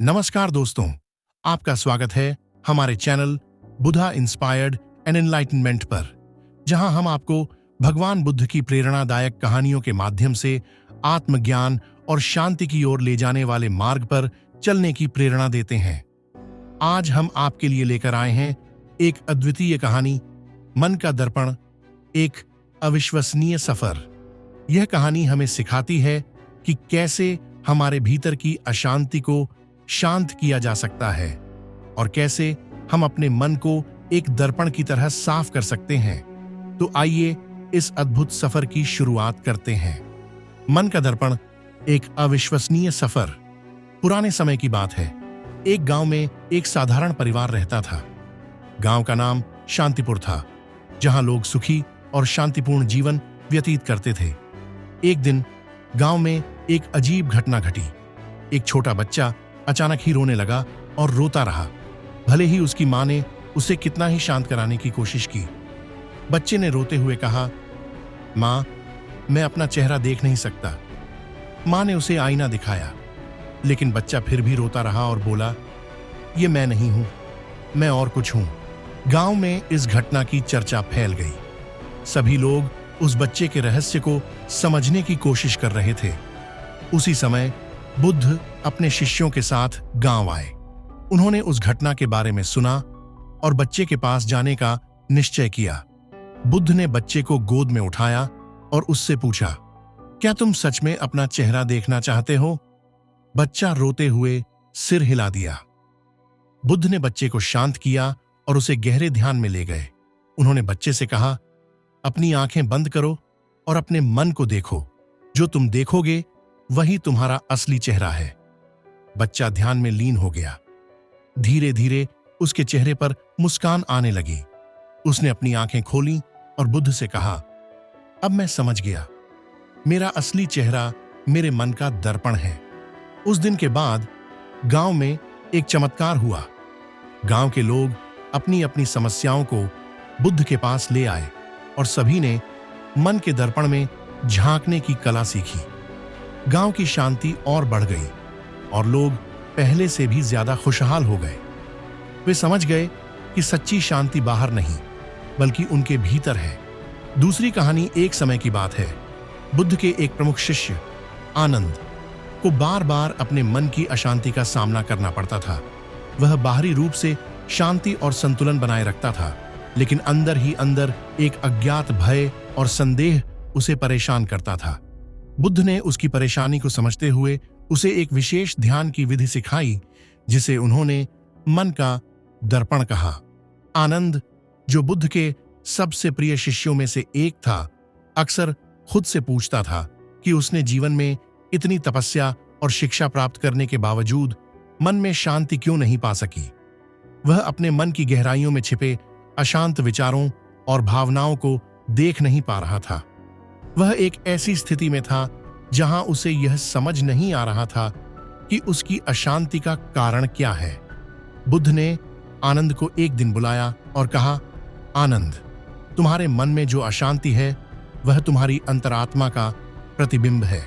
नमस्कार दोस्तों, आपका स्वागत है हमारे channel Buddha inspired and enlightenment पर, जहां हम आपको भगवान बुद्ध की प्रेरणादायक कहानियों के माध्यम से आत्मज्ञान और शांति की ओर ले जाने वाले मार्ग पर चलने की प्रेरणा देते हैं। आज हम आपके लिए लेकर आए हैं एक अद्वितीय कहानी, मन का दर्पण, एक अविश्वसनीय सफर। यह कहानी हमें सिखाती है कि कैसे हमारे भीतर की अशांति को शांत किया जा सकता है और कैसे हम अपने मन को एक दर्पण की तरह साफ कर सकते हैं। तो आइए इस अद्भुत सफर की शुरुआत करते हैं। मन का दर्पण, एक अविश्वसनीय सफर। पुराने समय की बात है। एक गांव में एक साधारण परिवार रहता था। गांव का नाम शांतिपुर था, जहां लोग सुखी और शांतिपूर्ण जीवन व्यतीत करते थे। एक दिन गांव में एक अजीब घटना घटी। एक छोटा बच्चा अचानक ही रोने लगा और रोता रहा, भले ही उसकी मां ने उसे कितना ही शांत कराने की कोशिश की। बच्चे ने रोते हुए कहा, मां, मैं अपना चेहरा देख नहीं सकता। मां ने उसे आईना दिखाया, लेकिन बच्चा फिर भी रोता रहा और बोला, ये मैं नहीं हूं, मैं और कुछ हूं। गांव में इस घटना की चर्चा फैल गई। सभी लोग उस बच्चे के रहस्य को समझने की कोशिश कर रहे थे। उसी समय बुद्ध अपने शिष्यों के साथ गांव आए। उन्होंने उस घटना के बारे में सुना और बच्चे के पास जाने का निश्चय किया। बुद्ध ने बच्चे को गोद में उठाया और उससे पूछा, क्या तुम सच में अपना चेहरा देखना चाहते हो? बच्चा रोते हुए सिर हिला दिया। बुद्ध ने बच्चे को शांत किया और उसे गहरे ध्यान में ले गए। उन्होंने बच्चे से कहा, अपनी आंखें बंद करो और अपने मन को देखो। जो तुम देखोगे वही तुम्हारा असली चेहरा है। बच्चा ध्यान में लीन हो गया। धीरे धीरे उसके चेहरे पर मुस्कान आने लगी। उसने अपनी आंखें खोली और बुद्ध से कहा, अब मैं समझ गया, मेरा असली चेहरा मेरे मन का दर्पण है। उस दिन के बाद गांव में एक चमत्कार हुआ। गांव के लोग अपनी अपनी समस्याओं को बुद्ध के पास ले आए और सभी ने मन के दर्पण में झांकने की कला सीखी। गांव की शांति और बढ़ गई और लोग पहले से भी ज्यादा खुशहाल हो गए। वे समझ गए कि सच्ची शांति बाहर नहीं, बल्कि उनके भीतर है। दूसरी कहानी एक समय की बात है। बुद्ध के एक प्रमुख शिष्य आनंद को बार बार अपने मन की अशांति का सामना करना पड़ता था। वह बाहरी रूप से शांति और संतुलन बनाए रखता था, लेकिन अंदर ही अंदर एक अज्ञात भय और संदेह उसे परेशान करता था। बुद्ध ने उसकी परेशानी को समझते हुए उसे एक विशेष ध्यान की विधि सिखाई, जिसे उन्होंने मन का दर्पण कहा। आनंद, जो बुद्ध के सबसे प्रिय शिष्यों में से एक था, अक्सर खुद से पूछता था कि उसने जीवन में इतनी तपस्या और शिक्षा प्राप्त करने के बावजूद मन में शांति क्यों नहीं पा सकी। वह अपने मन की गहराइयों में छिपे अशांत विचारों और भावनाओं को देख नहीं पा रहा था। वह एक ऐसी स्थिति में था जहां उसे यह समझ नहीं आ रहा था कि उसकी अशांति का कारण क्या है। बुद्ध ने आनंद को एक दिन बुलाया और कहा, आनंद, तुम्हारे मन में जो अशांति है वह तुम्हारी अंतरात्मा का प्रतिबिंब है।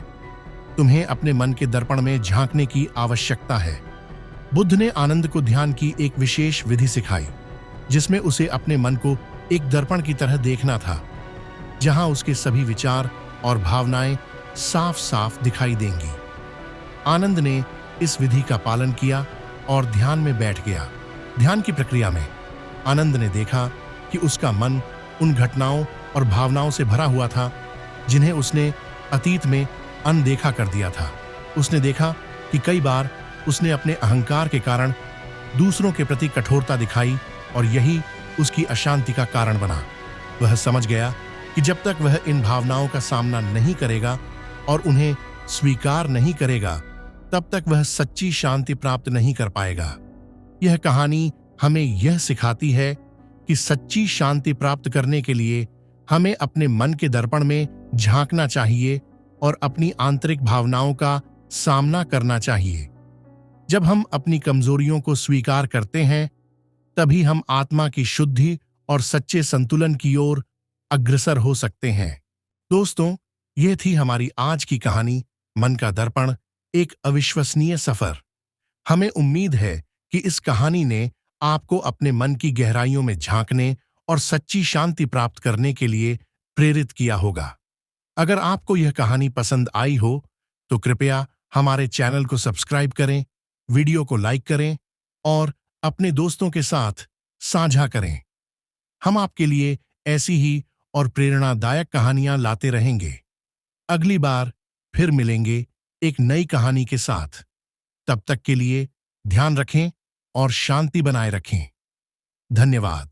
तुम्हें अपने मन के दर्पण में झांकने की आवश्यकता है। बुद्ध ने आनंद को ध्यान की एक विशेष विधि सिखाई, जिसमें उसे अपने मन को एक दर्पण की तरह देखना था, जहां उसके सभी विचार और भावनाएं साफ साफ दिखाई देंगी। आनंद ने इस विधि का पालन किया और ध्यान में बैठ गया। ध्यान की प्रक्रिया में आनंद ने देखा कि उसका मन उन घटनाओं और भावनाओं से भरा हुआ था जिन्हें उसने अतीत में अनदेखा कर दिया था। उसने देखा कि कई बार उसने अपने अहंकार के कारण दूसरों के प्रति कठोरता दिखाई और यही उसकी अशांति का कारण बना। वह समझ गया कि जब तक वह इन भावनाओं का सामना नहीं करेगा और उन्हें स्वीकार नहीं करेगा, तब तक वह सच्ची शांति प्राप्त नहीं कर पाएगा। यह कहानी हमें यह सिखाती है कि सच्ची शांति प्राप्त करने के लिए हमें अपने मन के दर्पण में झांकना चाहिए और अपनी आंतरिक भावनाओं का सामना करना चाहिए। जब हम अपनी कमजोरियों को स्वीकार करते हैं, तभी हम आत्मा की शुद्धि और सच्चे संतुलन की ओर अग्रसर हो सकते हैं। दोस्तों, यह थी हमारी आज की कहानी, मन का दर्पण, एक अविश्वसनीय सफर। हमें उम्मीद है कि इस कहानी ने आपको अपने मन की गहराइयों में झांकने और सच्ची शांति प्राप्त करने के लिए प्रेरित किया होगा। अगर आपको यह कहानी पसंद आई हो तो कृपया हमारे चैनल को सब्सक्राइब करें, वीडियो को लाइक करें और अपने दोस्तों के साथ साझा करें। हम आपके लिए ऐसी ही और प्रेरणादायक कहानियां लाते रहेंगे। अगली बार फिर मिलेंगे एक नई कहानी के साथ। तब तक के लिए ध्यान रखें और शांति बनाए रखें। धन्यवाद।